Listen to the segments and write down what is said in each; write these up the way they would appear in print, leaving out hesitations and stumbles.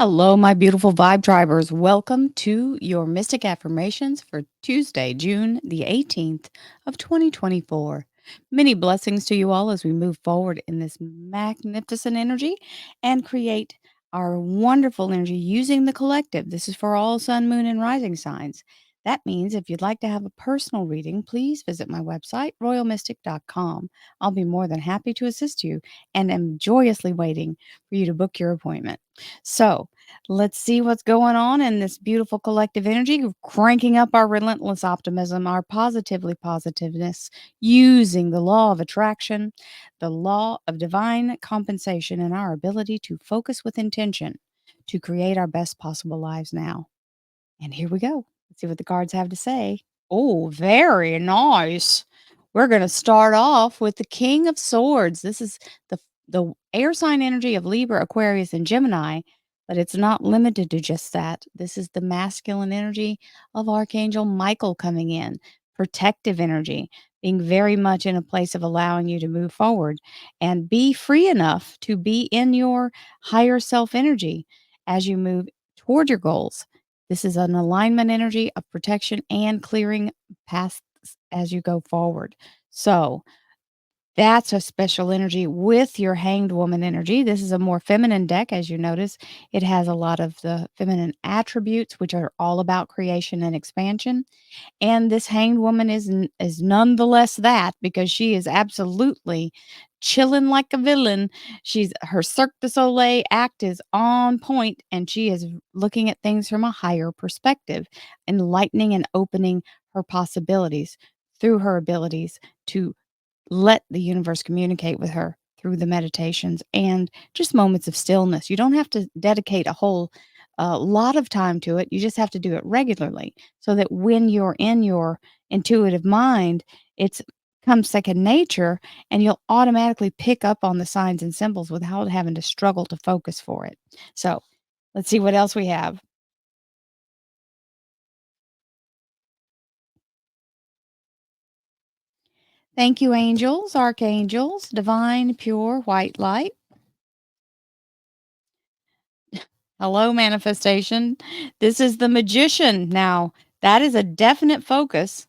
Hello, my beautiful vibe tribers. Welcome to your Mystic Affirmations for Tuesday, June the 18th of 2024. Many blessings to you all as we move forward in this magnificent energy and create our wonderful energy using the collective. This is for all sun, moon, and rising signs. That means if you'd like to have a personal reading, please visit my website, royalmystic.com. I'll be more than happy to assist you and am joyously waiting for you to book your appointment. So, let's see what's going on in this beautiful collective energy, cranking up our relentless optimism, our positively positiveness, using the law of attraction, the law of divine compensation, and our ability to focus with intention to create our best possible lives now. And here we go. Let's see what the cards have to say. Oh, very nice. We're going to start off with the King of Swords. This is the air sign energy of Libra, Aquarius, and Gemini, but it's not limited to just that. This is the masculine energy of Archangel Michael coming in, protective energy, being very much in a place of allowing you to move forward and be free enough to be in your higher self energy as you move toward your goals. This is an alignment energy of protection and clearing paths as you go forward. So that's a special energy with your hanged woman energy. This is a more feminine deck, as you notice. It has a lot of the feminine attributes, which are all about creation and expansion. And this hanged woman is nonetheless that because she is absolutely chilling like a villain. She's her Cirque du Soleil act is on point, and she is looking at things from a higher perspective, enlightening and opening her possibilities through her abilities to let the universe communicate with her through the meditations and just moments of stillness. You don't have to dedicate a whole lot of time to it. You just have to do it regularly so that when you're in your intuitive mind, it's comes second nature and you'll automatically pick up on the signs and symbols without having to struggle to focus for it. So let's see what else we have. Thank you, angels, archangels, divine, pure, white light. Hello, manifestation. This is the magician. Now, that is a definite focus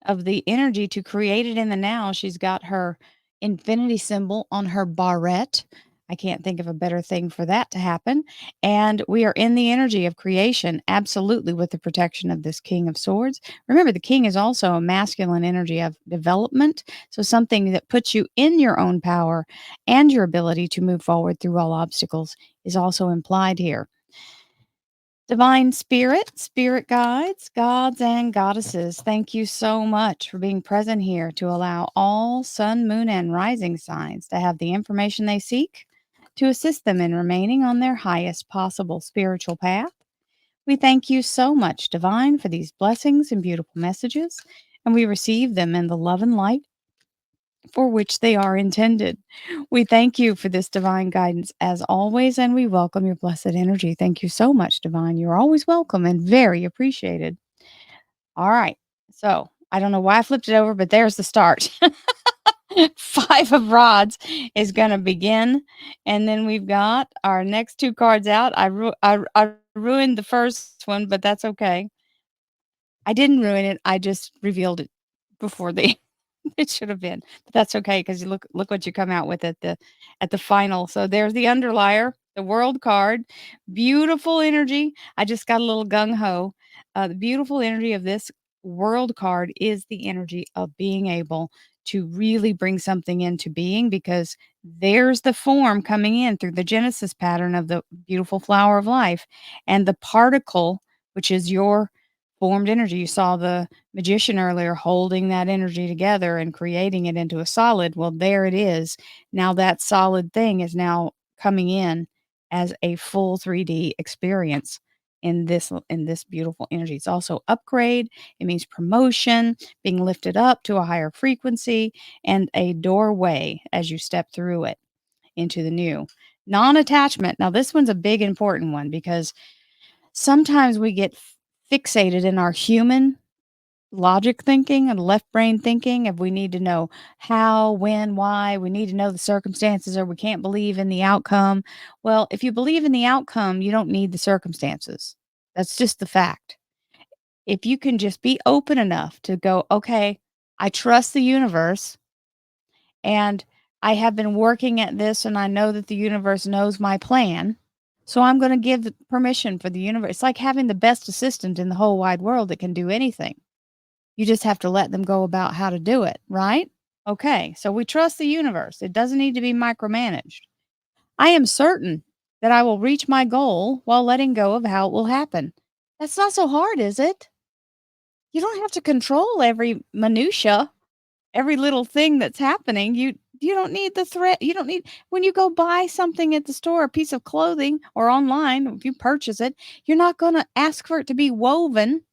of the energy to create it in the now. She's got her infinity symbol on her barrette. I can't think of a better thing for that to happen. And we are in the energy of creation, absolutely, with the protection of this King of Swords. Remember, the King is also a masculine energy of development. So, something that puts you in your own power and your ability to move forward through all obstacles is also implied here. Divine Spirit, Spirit Guides, Gods, and Goddesses, thank you so much for being present here to allow all sun, moon, and rising signs to have the information they seek to assist them in remaining on their highest possible spiritual path. We thank you so much, Divine, for these blessings and beautiful messages, and we receive them in the love and light for which they are intended. We thank you for this divine guidance as always, and we welcome your blessed energy. Thank you so much, Divine. You're always welcome and very appreciated. All right. So I don't know why I flipped it over, but there's the start. Five of Rods is going to begin. And then we've got our next two cards out. I ruined the first one, but that's okay. I didn't ruin it. I just revealed it before the it should have been, but that's okay because you look what you come out with at the final. So there's the underlier, the world card, beautiful energy. I just got a little gung ho. The beautiful energy of this world card is the energy of being able to really bring something into being because there's the form coming in through the Genesis pattern of the beautiful flower of life and the particle, which is your formed energy. You saw the magician earlier holding that energy together and creating it into a solid. Well, there it is. Now that solid thing is now coming in as a full 3D experience in this beautiful energy. It's also upgrade. It means promotion, being lifted up to a higher frequency, and a doorway as you step through it into the new. Non-attachment. Now this one's a big important one because sometimes we get fixated in our human logic thinking and left brain thinking. If we need to know how, when, why, we need to know the circumstances, or we can't believe in the outcome. Well, if you believe in the outcome, you don't need the circumstances. That's just the fact. If you can just be open enough to go, okay, I trust the universe and I have been working at this and I know that the universe knows my plan. So I'm going to give the permission for the universe. It's like having the best assistant in the whole wide world that can do anything. You just have to let them go about how to do it, right? Okay, so we trust the universe. It doesn't need to be micromanaged. I am certain that I will reach my goal while letting go of how it will happen. That's not so hard, is it? You don't have to control every minutia, every little thing that's happening. You don't need the threat. You don't need when you go buy something at the store, a piece of clothing or online, if you purchase it, you're not going to ask for it to be woven,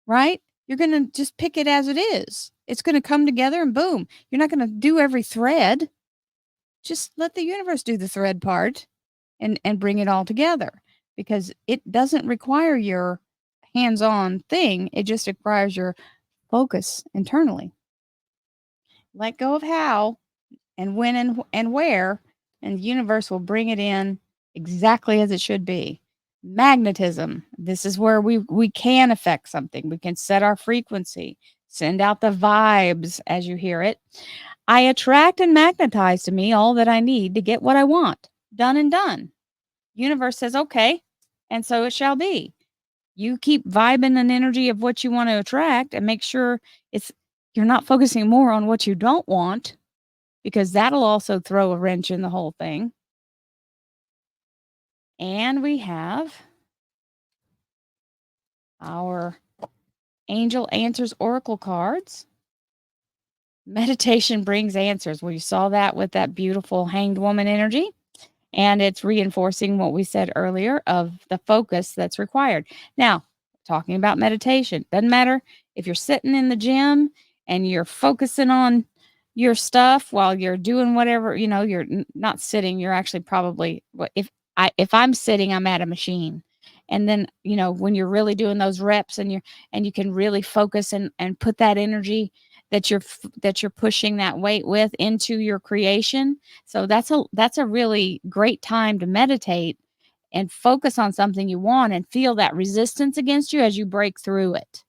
right? You're going to just pick it as it is. It's going to come together and boom. You're not going to do every thread. Just let the universe do the thread part and bring it all together because it doesn't require your hands-on thing. It just requires your focus internally. Let go of how and when and where, and the universe will bring it in exactly as it should be. Magnetism. This is where we can affect something. We can set our frequency, send out the vibes as you hear it. I attract and magnetize to me all that I need to get what I want. Done and done. Universe says, okay, and so it shall be. You keep vibing an energy of what you want to attract and make sure it's you're not focusing more on what you don't want because that'll also throw a wrench in the whole thing. And we have our Angel Answers Oracle cards. Meditation brings answers. Well, you saw that with that beautiful hanged woman energy. And it's reinforcing what we said earlier of the focus that's required. Now, talking about meditation, doesn't matter if you're sitting in the gym and you're focusing on your stuff while you're doing whatever, you're not sitting, you're actually probably if I'm sitting, I'm at a machine. And then, when you're really doing those reps and you can really focus and put that energy that you're pushing that weight with into your creation. So that's a really great time to meditate and focus on something you want and feel that resistance against you as you break through it.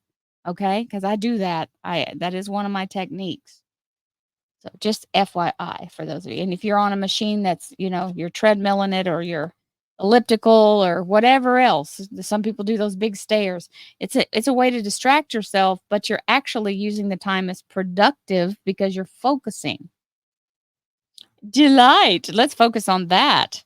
Okay? Cuz I do that. That is one of my techniques. So just FYI for those of you. And if you're on a machine that's, you're treadmilling it or you're elliptical or whatever else, some people do those big stairs. It's a way to distract yourself, but you're actually using the time as productive because you're focusing. Delight. Let's focus on that.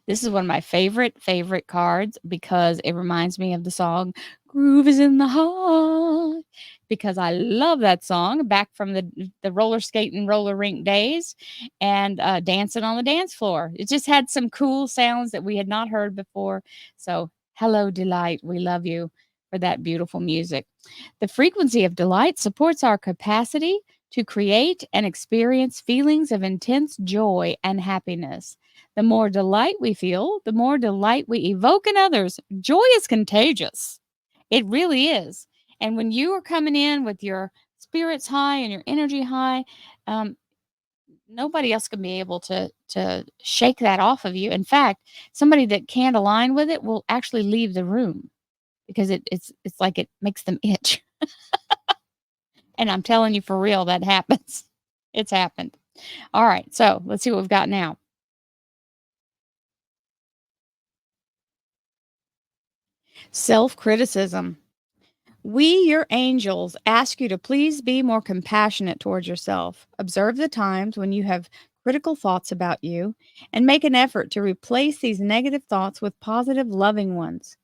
This is one of my favorite cards because it reminds me of the song Groove is in the Heart because I love that song back from the roller skating roller rink days and dancing on the dance floor. It just had some cool sounds that we had not heard before. So, hello, Delight. We love you for that beautiful music. The frequency of delight supports our capacity to create and experience feelings of intense joy and happiness. The more delight we feel, the more delight we evoke in others. Joy is contagious. It really is. And when you are coming in with your spirits high and your energy high, um, nobody else can be able to shake that off of you. In fact, somebody that can't align with it will actually leave the room because it's like it makes them itch. And I'm telling you for real, that happens. It's happened. All right, so let's see what we've got now. Self criticism. We, your angels, ask you to please be more compassionate towards yourself. Observe the times when you have critical thoughts about you and make an effort to replace these negative thoughts with positive, loving ones.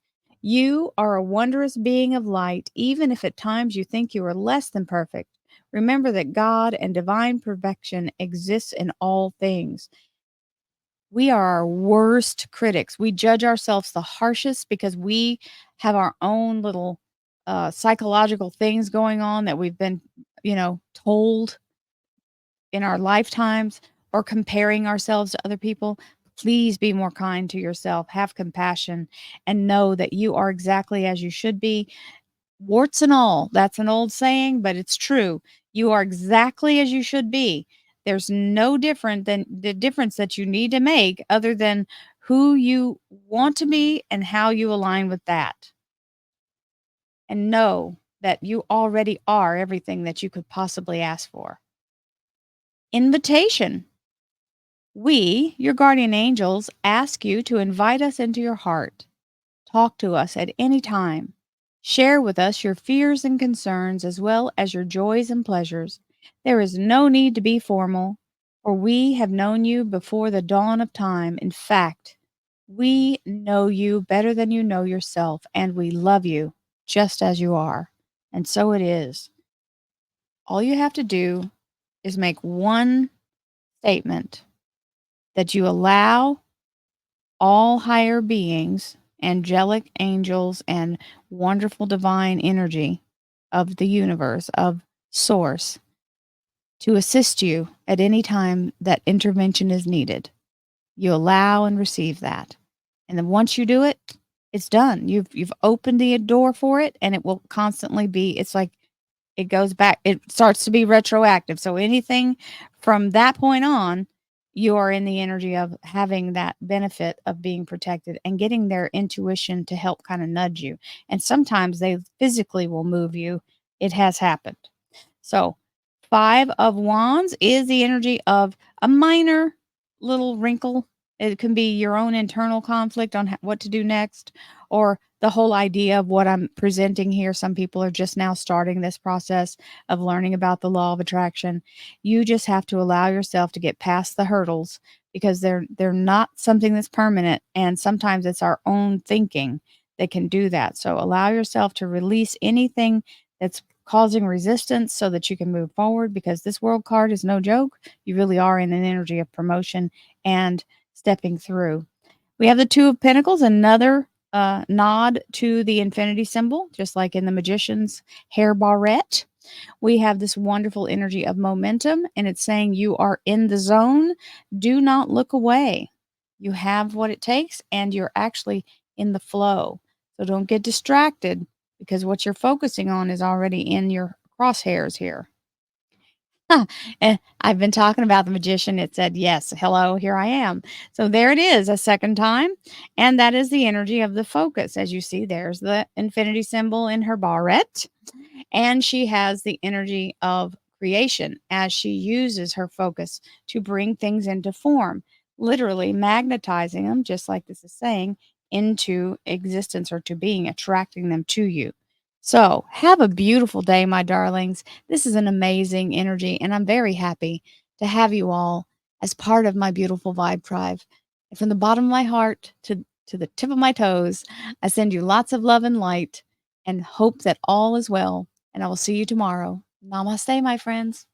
You are a wondrous being of light, even if at times you think you are less than perfect. Remember that God and divine perfection exists in all things. We are our worst critics. We judge ourselves the harshest because we have our own little psychological things going on that we've been, told in our lifetimes or comparing ourselves to other people. Please be more kind to yourself, have compassion, and know that you are exactly as you should be. warts and all. That's an old saying, but it's true. You are exactly as you should be. There's no different than the difference that you need to make other than who you want to be and how you align with that. And know that you already are everything that you could possibly ask for. Invitation. We, your guardian angels, ask you to invite us into your heart. Talk to us at any time. Share with us your fears and concerns as well as your joys and pleasures. There is no need to be formal, for we have known you before the dawn of time. In fact, we know you better than you know yourself, and we love you just as you are. And so it is. All you have to do is make one statement that you allow all higher beings, angelic angels, and wonderful divine energy of the universe, of source, to assist you at any time that intervention is needed. You allow and receive that. And then once you do it, it's done. You've opened the door for it, and it will constantly be, it's like it goes back, it starts to be retroactive. So anything from that point on, you are in the energy of having that benefit of being protected and getting their intuition to help kind of nudge you. And sometimes they physically will move you. It has happened. So, Five of Wands is the energy of a minor little wrinkle. It can be your own internal conflict on what to do next, or the whole idea of what I'm presenting here. Some people are just now starting this process of learning about the law of attraction. You just have to allow yourself to get past the hurdles because they're not something that's permanent, and sometimes it's our own thinking that can do that. So allow yourself to release anything that's causing resistance so that you can move forward, because this world card is no joke. You really are in an energy of promotion and stepping through. We have the Two of Pentacles, another nod to the infinity symbol, just like in the Magician's hair barrette. We have this wonderful energy of momentum, and it's saying you are in the zone. Do not look away. You have what it takes, and you're actually in the flow. So don't get distracted, because what you're focusing on is already in your crosshairs here. And I've been talking about the magician. It said, yes, hello, here I am. So there it is, a second time. And that is the energy of the focus. As you see, there's the infinity symbol in her barrette. And she has the energy of creation as she uses her focus to bring things into form, literally magnetizing them, just like this is saying, into existence or to being, attracting them to you. So, have a beautiful day, my darlings. This is an amazing energy, and I'm very happy to have you all as part of my beautiful vibe tribe. And from the bottom of my heart to the tip of my toes, I send you lots of love and light and hope that all is well. And I will see you tomorrow. Namaste, my friends.